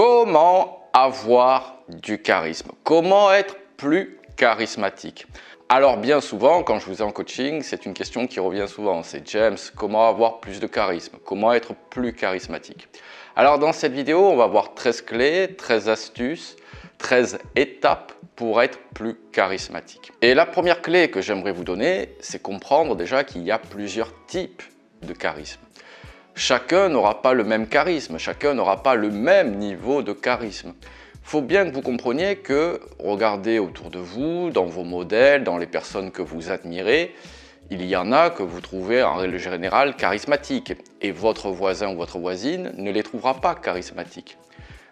Comment avoir du charisme? Comment être plus charismatique? Alors bien souvent, quand je vous ai en coaching, c'est une question qui revient souvent. C'est James, comment avoir plus de charisme? Comment être plus charismatique? Alors dans cette vidéo, on va voir 13 clés, 13 astuces, 13 étapes pour être plus charismatique. Et la première clé que j'aimerais vous donner, c'est comprendre déjà qu'il y a plusieurs types de charisme. Chacun n'aura pas le même charisme, chacun n'aura pas le même niveau de charisme. Il faut bien que vous compreniez que, regardez autour de vous, dans vos modèles, dans les personnes que vous admirez, il y en a que vous trouvez en règle générale charismatiques et votre voisin ou votre voisine ne les trouvera pas charismatiques.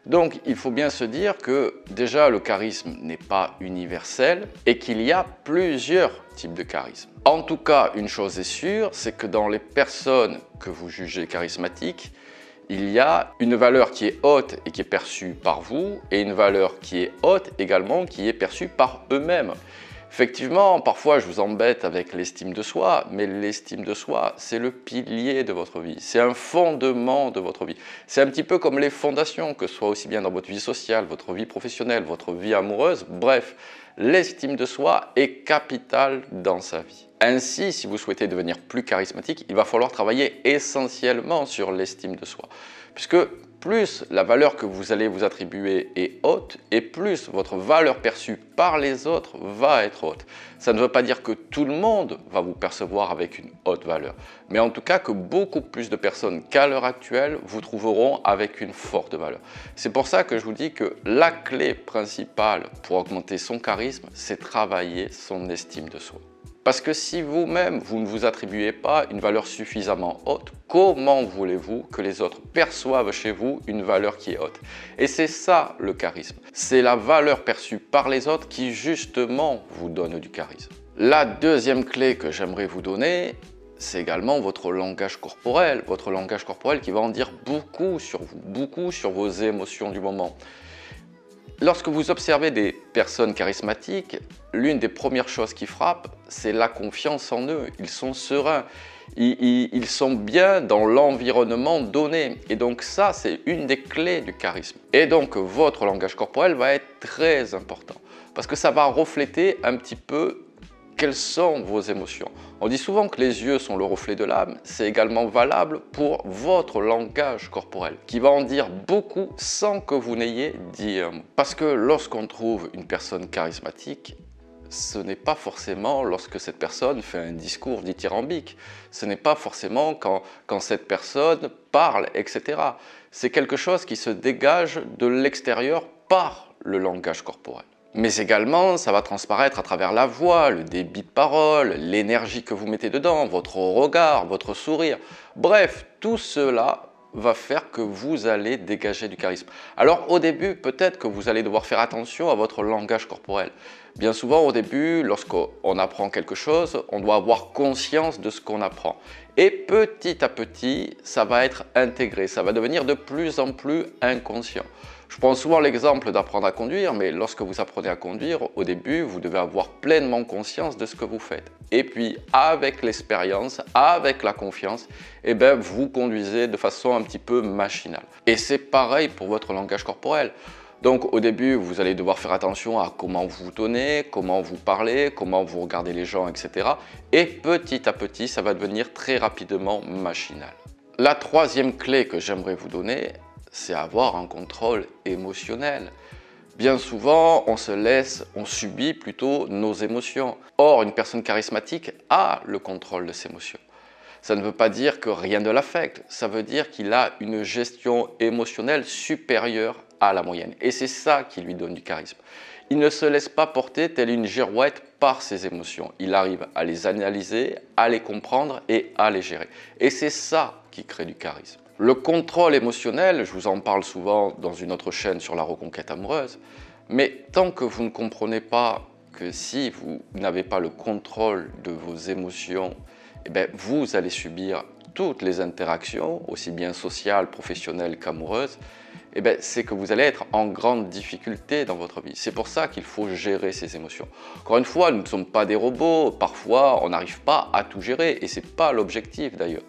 Donc il faut bien se dire que déjà le charisme n'est pas universel et qu'il y a plusieurs types de charisme. En tout cas, une chose est sûre, c'est que dans les personnes que vous jugez charismatiques, il y a une valeur qui est haute et qui est perçue par vous et une valeur qui est haute également qui est perçue par eux-mêmes. Effectivement, parfois je vous embête avec l'estime de soi, mais l'estime de soi, c'est le pilier de votre vie, c'est un fondement de votre vie. C'est un petit peu comme les fondations, que ce soit aussi bien dans votre vie sociale, votre vie professionnelle, votre vie amoureuse, bref, l'estime de soi est capitale dans sa vie. Ainsi, si vous souhaitez devenir plus charismatique, il va falloir travailler essentiellement sur l'estime de soi, puisque plus la valeur que vous allez vous attribuer est haute et plus votre valeur perçue par les autres va être haute. Ça ne veut pas dire que tout le monde va vous percevoir avec une haute valeur, mais en tout cas que beaucoup plus de personnes qu'à l'heure actuelle vous trouveront avec une forte valeur. C'est pour ça que je vous dis que la clé principale pour augmenter son charisme, c'est travailler son estime de soi. Parce que si vous-même, vous ne vous attribuez pas une valeur suffisamment haute, comment voulez-vous que les autres perçoivent chez vous une valeur qui est haute? Et c'est ça le charisme. C'est la valeur perçue par les autres qui justement vous donne du charisme. La deuxième clé que j'aimerais vous donner, c'est également votre langage corporel. Votre langage corporel qui va en dire beaucoup sur vous, beaucoup sur vos émotions du moment. Lorsque vous observez des personnes charismatiques, l'une des premières choses qui frappent, c'est la confiance en eux. Ils sont sereins, ils sont bien dans l'environnement donné. Et donc ça, c'est une des clés du charisme. Et donc votre langage corporel va être très important parce que ça va refléter un petit peu quelles sont vos émotions. On dit souvent que les yeux sont le reflet de l'âme, c'est également valable pour votre langage corporel, qui va en dire beaucoup sans que vous n'ayez dit un mot. Parce que lorsqu'on trouve une personne charismatique, ce n'est pas forcément lorsque cette personne fait un discours dithyrambique, ce n'est pas forcément quand cette personne parle, etc. C'est quelque chose qui se dégage de l'extérieur par le langage corporel. Mais également, ça va transparaître à travers la voix, le débit de parole, l'énergie que vous mettez dedans, votre regard, votre sourire. Bref, tout cela va faire que vous allez dégager du charisme. Alors au début, peut-être que vous allez devoir faire attention à votre langage corporel. Bien souvent, au début, lorsqu'on apprend quelque chose, on doit avoir conscience de ce qu'on apprend. Et petit à petit, ça va être intégré, ça va devenir de plus en plus inconscient. Je prends souvent l'exemple d'apprendre à conduire, mais lorsque vous apprenez à conduire, au début, vous devez avoir pleinement conscience de ce que vous faites. Et puis, avec l'expérience, avec la confiance, vous conduisez de façon un petit peu machinale. Et c'est pareil pour votre langage corporel. Donc, au début, vous allez devoir faire attention à comment vous vous tenez, comment vous parlez, comment vous regardez les gens, etc. Et petit à petit, ça va devenir très rapidement machinal. La troisième clé que j'aimerais vous donner, c'est avoir un contrôle émotionnel. Bien souvent, on subit plutôt nos émotions. Or, une personne charismatique a le contrôle de ses émotions. Ça ne veut pas dire que rien ne l'affecte, ça veut dire qu'il a une gestion émotionnelle supérieure à la moyenne. Et c'est ça qui lui donne du charisme. Il ne se laisse pas porter telle une girouette par ses émotions. Il arrive à les analyser, à les comprendre et à les gérer. Et c'est ça qui crée du charisme. Le contrôle émotionnel, je vous en parle souvent dans une autre chaîne sur la reconquête amoureuse, mais tant que vous ne comprenez pas que si vous n'avez pas le contrôle de vos émotions, vous allez subir toutes les interactions, aussi bien sociales, professionnelles qu'amoureuses, c'est que vous allez être en grande difficulté dans votre vie. C'est pour ça qu'il faut gérer ses émotions. Encore une fois, nous ne sommes pas des robots, parfois on n'arrive pas à tout gérer et ce n'est pas l'objectif d'ailleurs.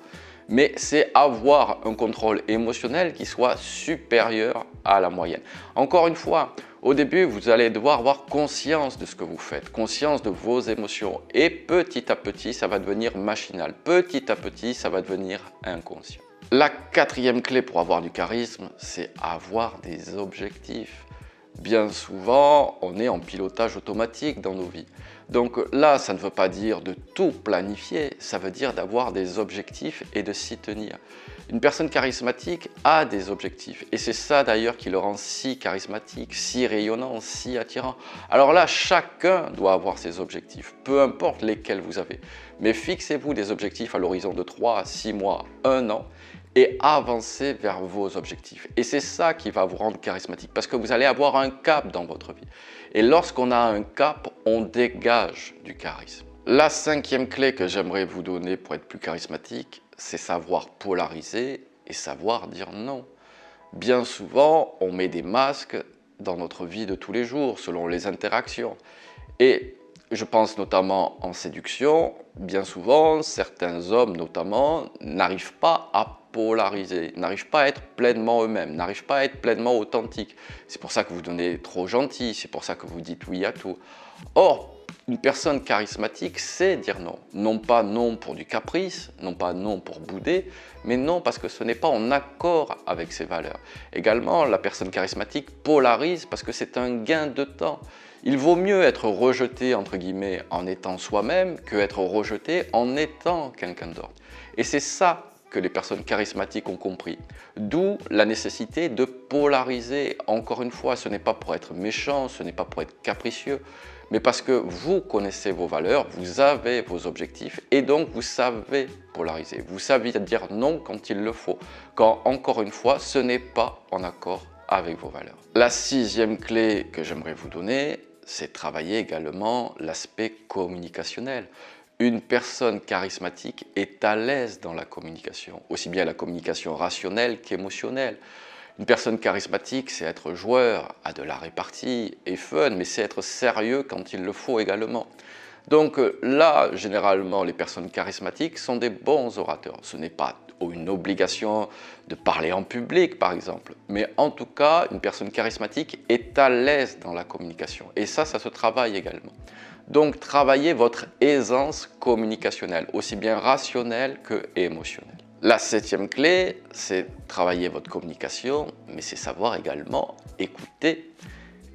mais c'est avoir un contrôle émotionnel qui soit supérieur à la moyenne. Encore une fois, au début, vous allez devoir avoir conscience de ce que vous faites, conscience de vos émotions, et petit à petit, ça va devenir machinal. Petit à petit, ça va devenir inconscient. La quatrième clé pour avoir du charisme, c'est avoir des objectifs. Bien souvent, on est en pilotage automatique dans nos vies. Donc là, ça ne veut pas dire de tout planifier, ça veut dire d'avoir des objectifs et de s'y tenir. Une personne charismatique a des objectifs et c'est ça d'ailleurs qui le rend si charismatique, si rayonnant, si attirant. Alors là, chacun doit avoir ses objectifs, peu importe lesquels vous avez. Mais fixez-vous des objectifs à l'horizon de 3, 6 mois, 1 an et avancez vers vos objectifs. Et c'est ça qui va vous rendre charismatique parce que vous allez avoir un cap dans votre vie. Et lorsqu'on a un cap, on dégage du charisme. La cinquième clé que j'aimerais vous donner pour être plus charismatique, c'est savoir polariser et savoir dire non. Bien souvent, on met des masques dans notre vie de tous les jours, selon les interactions. Et je pense notamment en séduction, bien souvent, certains hommes notamment n'arrivent pas à polariser, n'arrivent pas à être pleinement eux-mêmes, n'arrivent pas à être pleinement authentiques. C'est pour ça que vous devenez trop gentil, c'est pour ça que vous dites oui à tout. Or, une personne charismatique sait dire non. Non pas non pour du caprice, non pas non pour bouder, mais non parce que ce n'est pas en accord avec ses valeurs. Également, la personne charismatique polarise parce que c'est un gain de temps. Il vaut mieux être rejeté, entre guillemets, en étant soi-même, que être rejeté en étant quelqu'un d'autre. Et c'est ça que les personnes charismatiques ont compris. D'où la nécessité de polariser. Encore une fois, ce n'est pas pour être méchant, ce n'est pas pour être capricieux, mais parce que vous connaissez vos valeurs, vous avez vos objectifs et donc vous savez polariser. Vous savez dire non quand il le faut, quand, encore une fois, ce n'est pas en accord avec vos valeurs. La sixième clé que j'aimerais vous donner, c'est travailler également l'aspect communicationnel. Une personne charismatique est à l'aise dans la communication, aussi bien la communication rationnelle qu'émotionnelle. Une personne charismatique, c'est être joueur, a de la répartie et fun, mais c'est être sérieux quand il le faut également. Donc là, généralement, les personnes charismatiques sont des bons orateurs. Ce n'est pas une obligation de parler en public, par exemple. Mais en tout cas, une personne charismatique est à l'aise dans la communication. Et ça se travaille également. Donc, travaillez votre aisance communicationnelle, aussi bien rationnelle que émotionnelle. La septième clé, c'est travailler votre communication, mais c'est savoir également écouter.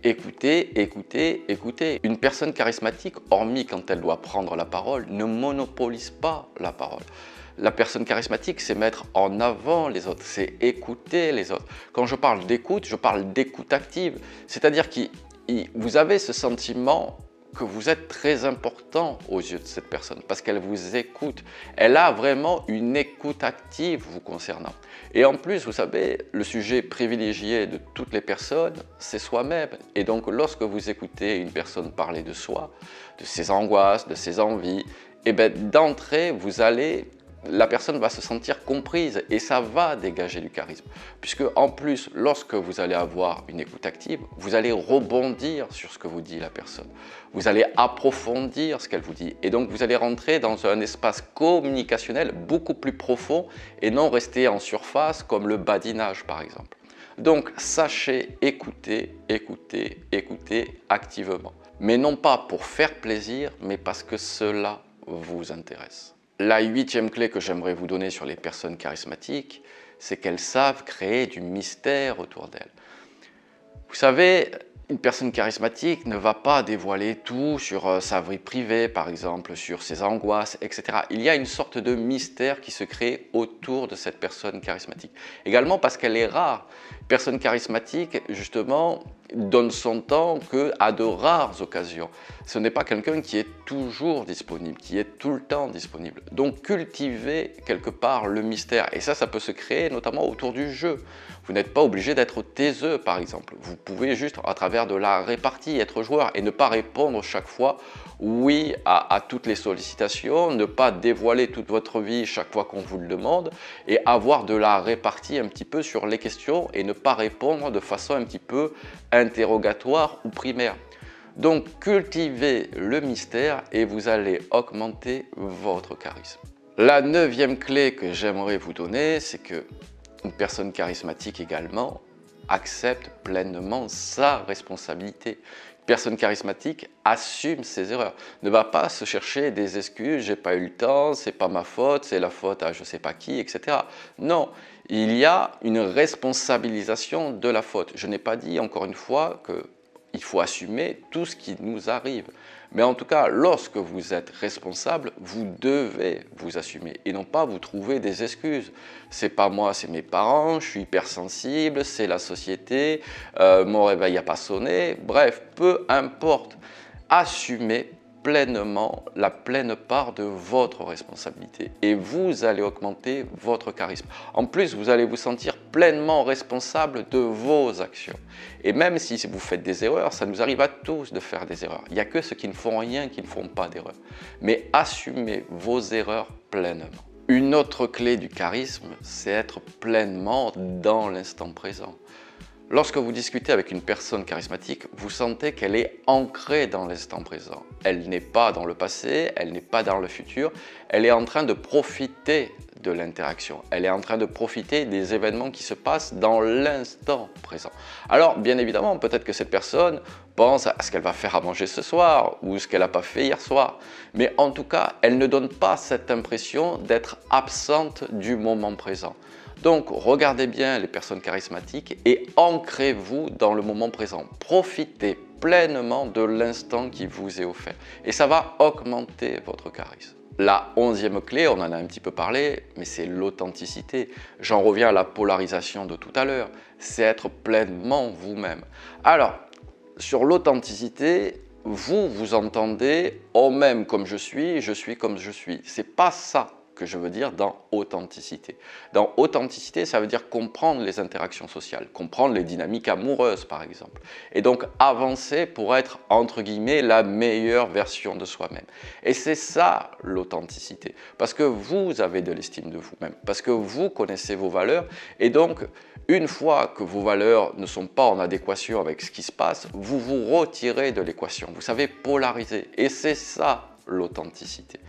Écoutez, écoutez, écoutez. Une personne charismatique, hormis quand elle doit prendre la parole, ne monopolise pas la parole. La personne charismatique, c'est mettre en avant les autres, c'est écouter les autres. Quand je parle d'écoute, je parle d'écoute active. C'est-à-dire que vous avez ce sentiment que vous êtes très important aux yeux de cette personne parce qu'elle vous écoute. Elle a vraiment une écoute active vous concernant. Et en plus, vous savez, le sujet privilégié de toutes les personnes, c'est soi-même. Et donc, lorsque vous écoutez une personne parler de soi, de ses angoisses, de ses envies, et bien d'entrée, la personne va se sentir comprise et ça va dégager du charisme. Puisque en plus, lorsque vous allez avoir une écoute active, vous allez rebondir sur ce que vous dit la personne. Vous allez approfondir ce qu'elle vous dit. Et donc, vous allez rentrer dans un espace communicationnel beaucoup plus profond et non rester en surface comme le badinage, par exemple. Donc, sachez écouter, écouter, écouter activement. Mais non pas pour faire plaisir, mais parce que cela vous intéresse. La huitième clé que j'aimerais vous donner sur les personnes charismatiques, c'est qu'elles savent créer du mystère autour d'elles. Vous savez, une personne charismatique ne va pas dévoiler tout sur sa vie privée, par exemple, sur ses angoisses, etc. Il y a une sorte de mystère qui se crée autour de cette personne charismatique. Également parce qu'elle est rare. Une personne charismatique, justement, donne son temps qu'à de rares occasions. Ce n'est pas quelqu'un qui est toujours disponible, qui est tout le temps disponible. Donc cultivez quelque part le mystère. Et ça peut se créer notamment autour du jeu. Vous n'êtes pas obligé d'être taiseux, par exemple. Vous pouvez juste, à travers de la répartie, être joueur et ne pas répondre chaque fois oui à toutes les sollicitations, ne pas dévoiler toute votre vie chaque fois qu'on vous le demande et avoir de la répartie un petit peu sur les questions et ne pas répondre de façon un petit peu interrogatoire ou primaire. Donc cultivez le mystère et vous allez augmenter votre charisme. La neuvième clé que j'aimerais vous donner, c'est que une personne charismatique également accepte pleinement sa responsabilité. Une personne charismatique assume ses erreurs, ne va pas se chercher des excuses, j'ai pas eu le temps, c'est pas ma faute, c'est la faute à je sais pas qui, etc. Non, il y a une responsabilisation de la faute. Je n'ai pas dit encore une fois que il faut assumer tout ce qui nous arrive. Mais en tout cas, lorsque vous êtes responsable, vous devez vous assumer et non pas vous trouver des excuses. C'est pas moi, c'est mes parents, je suis hypersensible, c'est la société, mon réveil n'a pas sonné. Bref, peu importe. Assumez pleinement la pleine part de votre responsabilité et vous allez augmenter votre charisme. En plus, vous allez vous sentir pleinement responsable de vos actions. Et même si vous faites des erreurs, ça nous arrive à tous de faire des erreurs. Il n'y a que ceux qui ne font rien qui ne font pas d'erreurs. Mais assumez vos erreurs pleinement. Une autre clé du charisme, c'est être pleinement dans l'instant présent. Lorsque vous discutez avec une personne charismatique, vous sentez qu'elle est ancrée dans l'instant présent. Elle n'est pas dans le passé, elle n'est pas dans le futur, elle est en train de profiter de l'interaction. Elle est en train de profiter des événements qui se passent dans l'instant présent. Alors, bien évidemment, peut-être que cette personne pense à ce qu'elle va faire à manger ce soir ou ce qu'elle n'a pas fait hier soir. Mais en tout cas, elle ne donne pas cette impression d'être absente du moment présent. Donc, regardez bien les personnes charismatiques et ancrez-vous dans le moment présent. Profitez pleinement de l'instant qui vous est offert. Et ça va augmenter votre charisme. La 11e clé, on en a un petit peu parlé, mais c'est l'authenticité. J'en reviens à la polarisation de tout à l'heure. C'est être pleinement vous-même. Alors, sur l'authenticité, vous entendez « oh même comme je suis comme je suis ». C'est pas ça que je veux dire dans authenticité. Dans authenticité, ça veut dire comprendre les interactions sociales, comprendre les dynamiques amoureuses par exemple. Et donc avancer pour être entre guillemets la meilleure version de soi-même. Et c'est ça l'authenticité. Parce que vous avez de l'estime de vous-même, parce que vous connaissez vos valeurs et donc une fois que vos valeurs ne sont pas en adéquation avec ce qui se passe, vous vous retirez de l'équation. Vous savez polariser et c'est ça l'authenticité.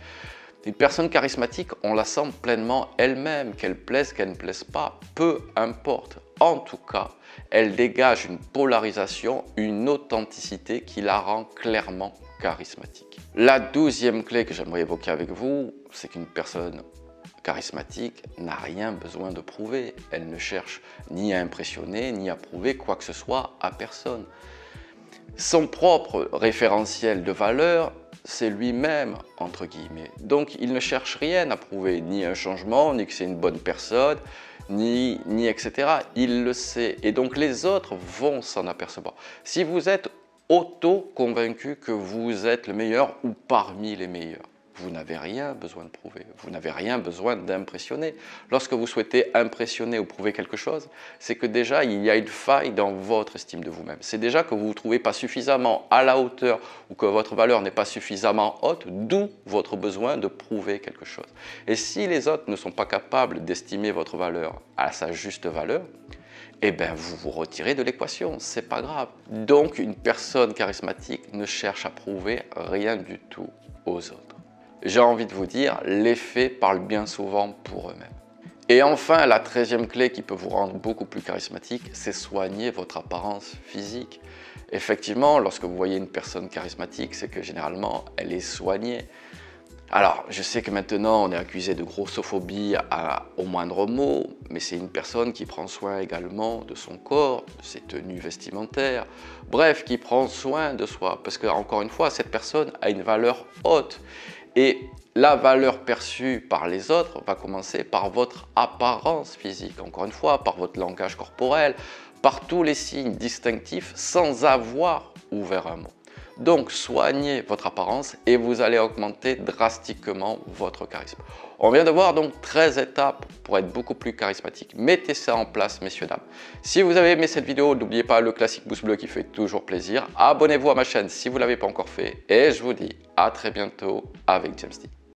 Une personne charismatique, on la sent pleinement elle-même, qu'elle plaise, qu'elle ne plaise pas, peu importe. En tout cas, elle dégage une polarisation, une authenticité qui la rend clairement charismatique. La 12e clé que j'aimerais évoquer avec vous, c'est qu'une personne charismatique n'a rien besoin de prouver. Elle ne cherche ni à impressionner, ni à prouver quoi que ce soit à personne. Son propre référentiel de valeur, c'est lui-même, entre guillemets. Donc, il ne cherche rien à prouver, ni un changement, ni que c'est une bonne personne, ni etc. Il le sait. Et donc, les autres vont s'en apercevoir. Si vous êtes auto-convaincu que vous êtes le meilleur ou parmi les meilleurs, vous n'avez rien besoin de prouver, vous n'avez rien besoin d'impressionner. Lorsque vous souhaitez impressionner ou prouver quelque chose, c'est que déjà il y a une faille dans votre estime de vous-même. C'est déjà que vous ne vous trouvez pas suffisamment à la hauteur ou que votre valeur n'est pas suffisamment haute, d'où votre besoin de prouver quelque chose. Et si les autres ne sont pas capables d'estimer votre valeur à sa juste valeur, eh bien vous vous retirez de l'équation, c'est pas grave. Donc une personne charismatique ne cherche à prouver rien du tout aux autres. J'ai envie de vous dire, les faits parlent bien souvent pour eux-mêmes. Et enfin, la 13e clé qui peut vous rendre beaucoup plus charismatique, c'est soigner votre apparence physique. Effectivement, lorsque vous voyez une personne charismatique, c'est que généralement, elle est soignée. Alors, je sais que maintenant, on est accusé de grossophobie au moindre mot, mais c'est une personne qui prend soin également de son corps, de ses tenues vestimentaires, bref, qui prend soin de soi. Parce que, encore une fois, cette personne a une valeur haute. Et la valeur perçue par les autres va commencer par votre apparence physique, encore une fois, par votre langage corporel, par tous les signes distinctifs sans avoir ouvert un mot. Donc, soignez votre apparence et vous allez augmenter drastiquement votre charisme. On vient de voir donc 13 étapes pour être beaucoup plus charismatique. Mettez ça en place, messieurs, dames. Si vous avez aimé cette vidéo, n'oubliez pas le classique pouce bleu qui fait toujours plaisir. Abonnez-vous à ma chaîne si vous ne l'avez pas encore fait. Et je vous dis à très bientôt avec James D.